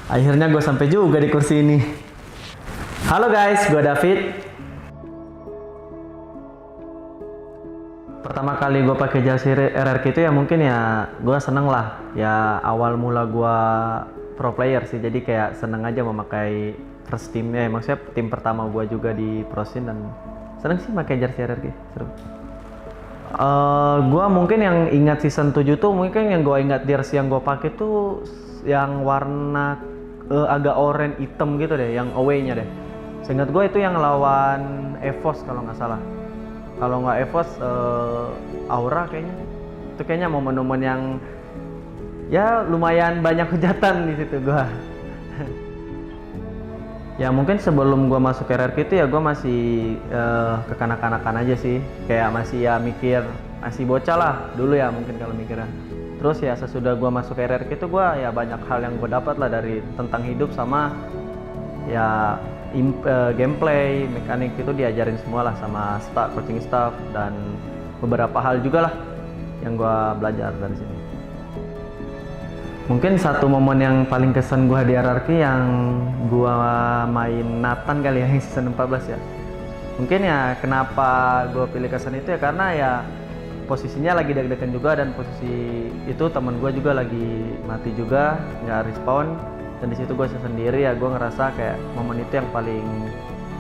Akhirnya gue sampai juga di kursi ini. Halo guys, gue David. Pertama kali gue pakai jersey RRQ itu ya mungkin ya gue seneng lah. Ya awal mula gue pro player sih, jadi kayak seneng aja memakai first teamnya. Maksudnya tim pertama gue juga di Prosin dan seneng sih pakai jersey RRQ. Seru. Gue mungkin yang ingat season 7 tuh mungkin yang gue ingat jersey yang gue pakai tuh yang warna agak oranye hitam gitu deh, yang away-nya deh. Seingat gue itu yang lawan EVOS kalau nggak salah. Kalau nggak EVOS, Aura kayaknya. Itu kayaknya momen-momen yang ya lumayan banyak hujatan di situ gue. Ya mungkin sebelum gue masuk RRQ itu ya gue masih kekanak-kanakan aja sih. Kayak masih ya mikir, masih bocah lah dulu ya mungkin kalau mikirnya. Terus ya sesudah gue masuk RRQ itu gue ya banyak hal yang gue dapat lah dari tentang hidup sama ya gameplay, mekanik itu diajarin semua lah sama staff, coaching staff dan beberapa hal juga lah yang gue belajar dari sini. Mungkin satu momen yang paling kesan gue di RRQ yang gue main Nathan kali ya yang season 14 ya. Mungkin ya kenapa gue pilih kesan itu ya karena ya posisinya lagi deg-degan juga dan posisi itu temen gue juga lagi mati juga, nggak respawn, dan di situ gue sendiri ya gue ngerasa kayak momen itu yang paling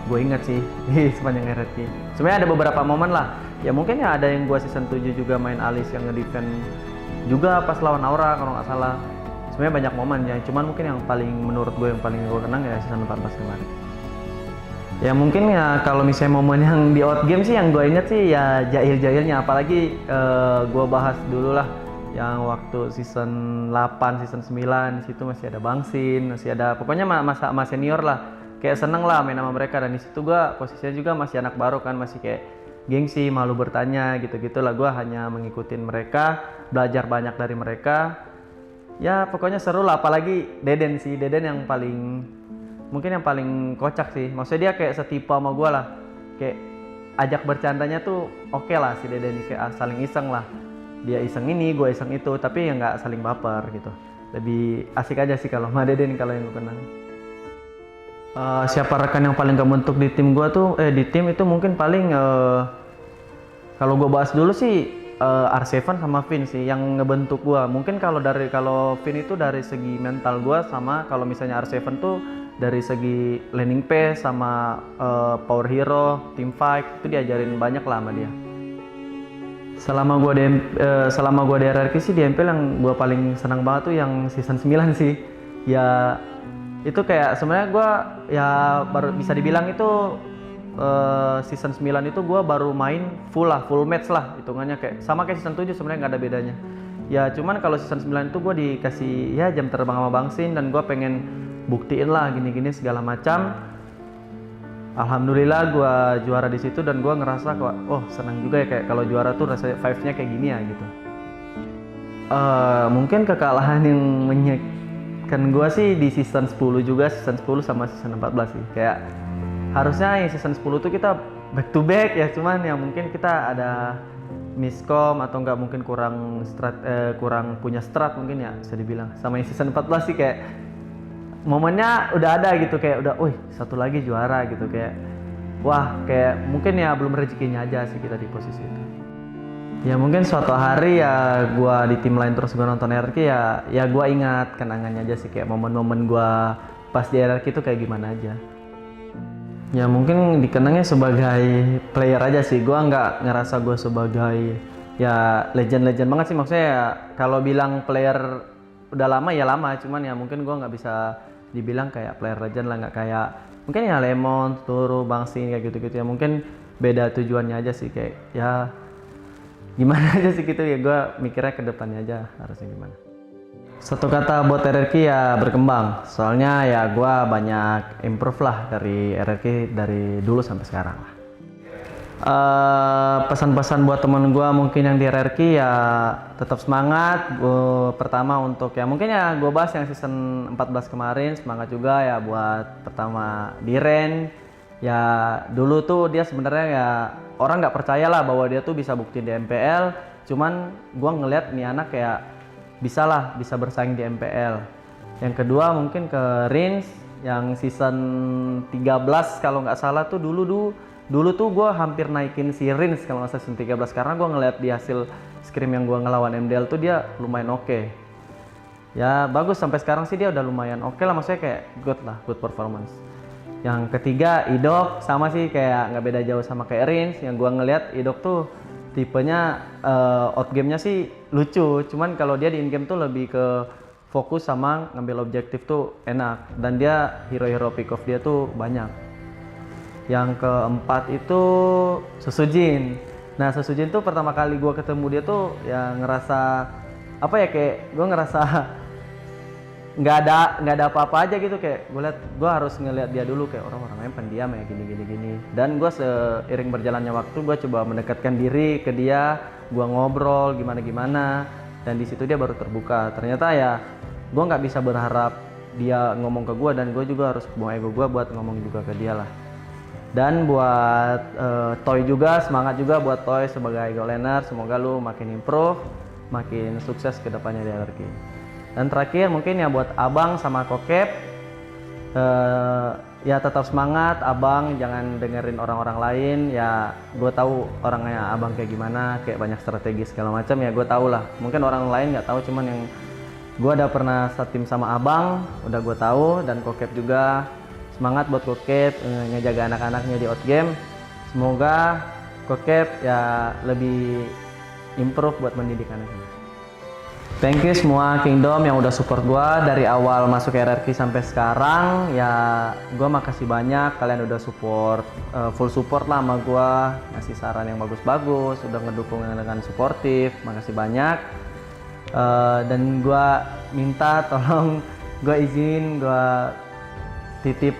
gue inget sih di sepanjang RRQ. Sebenarnya ada beberapa momen lah, ya mungkin ya ada yang gue season 7 juga main Alice yang nge-defend juga pas lawan Aura kalau nggak salah. Sebenarnya banyak momen ya, cuman mungkin yang paling menurut gue yang paling gue kenang ya season 14 kemarin. Ya mungkin ya kalau misalnya momen yang di outgame sih yang gue inget sih ya jahil-jahilnya, apalagi gue bahas dulu lah yang waktu season 8, season 9 di situ masih ada Bangsin, masih ada pokoknya masa senior lah, kayak seneng lah main sama mereka. Dan di situ gue posisinya juga masih anak baru kan, masih kayak gengsi, malu bertanya gitu-gitu lah. Gue hanya mengikutin mereka, belajar banyak dari mereka. Ya pokoknya seru lah, apalagi Deden sih, Deden yang paling mungkin yang paling kocak sih. Maksudnya dia kayak setipe sama gue lah, kayak ajak bercandanya tuh oke lah si Deden ini, kayak saling iseng lah. Dia iseng ini, gue iseng itu, tapi ya nggak saling baper gitu. Lebih asik aja sih kalau sama Deden kalau yang gue kenal. Siapa rekan yang paling kebentuk di tim gue tuh, di tim itu mungkin paling kalau gue bahas dulu sih R7 sama Vin sih yang ngebentuk gue. Mungkin kalau Vin itu dari segi mental gue, sama kalau misalnya R7 tuh dari segi landing pace sama power hero, team fight itu diajarin banyak lah sama dia. Selama gue di RRQ sih di MPL yang gue paling senang banget tuh yang season 9 sih. Ya itu kayak sebenarnya gue ya baru bisa dibilang itu season 9 itu gue baru main full match lah hitungannya, kayak sama kayak season 7 sebenarnya nggak ada bedanya. Ya cuman kalau season 9 itu gue dikasih ya jam terbang sama Bangsin dan gue pengen buktiin lah gini-gini segala macam. Alhamdulillah gue juara di situ dan gue ngerasa kok senang juga ya, kayak kalau juara tuh rasanya vibes-nya kayak gini ya gitu. Mungkin kekalahan yang menyakitkan gue sih di season 10 juga, season 10 sama season 14 sih. Kayak harusnya yang season 10 tuh kita back to back ya, cuman ya mungkin kita ada miskom atau enggak mungkin kurang punya strat mungkin ya bisa dibilang. Sama yang season 14 sih kayak momennya udah ada gitu, kayak udah satu lagi juara gitu, kayak wah kayak mungkin ya belum rezekinya aja sih kita di posisi itu. Ya mungkin suatu hari ya gua di tim lain terus gua nonton RRQ ya gua ingat kenangannya aja sih, kayak momen-momen gua pas di RRQ itu kayak gimana aja. Ya mungkin dikenangnya sebagai player aja sih, gua nggak ngerasa gua sebagai ya legend banget sih. Maksudnya ya kalau bilang player udah lama ya lama, cuman ya mungkin gua nggak bisa dibilang kayak player legend lah, nggak kayak mungkin ya Lemon, Turu, Bangsin kayak gitu-gitu ya. Mungkin beda tujuannya aja sih, kayak ya gimana aja sih gitu ya, gue mikirnya ke depannya aja harusnya gimana. Satu kata buat RRQ ya berkembang, soalnya ya gue banyak improve lah dari RRQ dari dulu sampai sekarang lah. Pesan-pesan buat temen gue mungkin yang di RRQ ya tetap semangat. Pertama untuk ya mungkin ya gue bahas yang season 14 kemarin, semangat juga ya buat pertama di Ren. Ya dulu tuh dia sebenarnya ya orang nggak percaya lah bahwa dia tuh bisa buktiin di MPL, cuman gue ngeliat nih anak kayak bisa bersaing di MPL. Yang kedua mungkin ke Rins yang season 13 kalau nggak salah tuh dulu tuh gue hampir naikin si Rins kalau nggak salah season 13 karena gue ngeliat di hasil scrim yang gue ngelawan MDL tuh dia lumayan oke. Ya bagus, sampai sekarang sih dia udah lumayan oke lah, maksudnya kayak good performance. Yang ketiga Idok, sama sih kayak nggak beda jauh sama kayak Rins. Yang gua ngeliat Idok tuh tipenya out game-nya sih lucu, cuman kalau dia di in game tuh lebih ke fokus sama ngambil objektif tuh enak, dan dia hero-hero pick off dia tuh banyak. Yang keempat itu Susujin. Nah Susujin tuh pertama kali gua ketemu dia tuh ya ngerasa apa ya, kayak gua ngerasa nggak ada apa-apa aja gitu, kayak gue harus ngeliat dia dulu, kayak orang-orangnya pendiam ya gini. Dan gue seiring berjalannya waktu gue coba mendekatkan diri ke dia, gue ngobrol gimana, dan di situ dia baru terbuka. Ternyata ya gue nggak bisa berharap dia ngomong ke gue, dan gue juga harus buang ego gue buat ngomong juga ke dia lah. Dan buat Toy juga, semangat juga buat Toy sebagai goal laner, semoga lu makin improve, makin sukses ke depannya di LRQ. Dan terakhir mungkin ya buat Abang sama Kokep, ya tetap semangat Abang, jangan dengerin orang-orang lain. Ya gue tahu orangnya Abang kayak gimana, kayak banyak strategi segala macam, ya gue tahu lah. Mungkin orang lain nggak tahu, cuman yang gue udah pernah setim sama Abang udah gue tahu. Dan Kokep juga, semangat buat Kokep ngejaga anak-anaknya di outgame. Semoga Kokep ya lebih improve buat mendidik anaknya. Thank you semua Kingdom yang udah support gua dari awal masuk RRQ sampai sekarang. Ya gua makasih banyak, kalian udah support, full support lah sama gua, ngasih saran yang bagus-bagus, udah ngedukung dengan suportif. Makasih banyak. Dan gua minta tolong, gua izin gua titip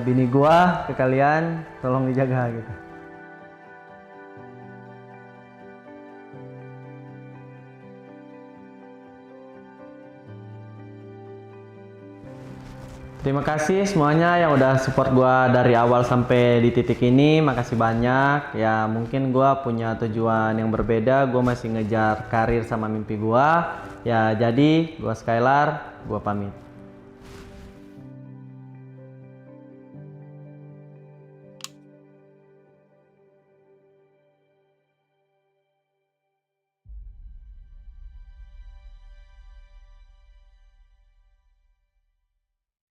bini gua ke kalian, tolong dijaga gitu. Terima kasih semuanya yang udah support gua dari awal sampai di titik ini. Makasih banyak. Ya mungkin gua punya tujuan yang berbeda. Gua masih ngejar karir sama mimpi gua. Ya jadi gua Skylar, gua pamit.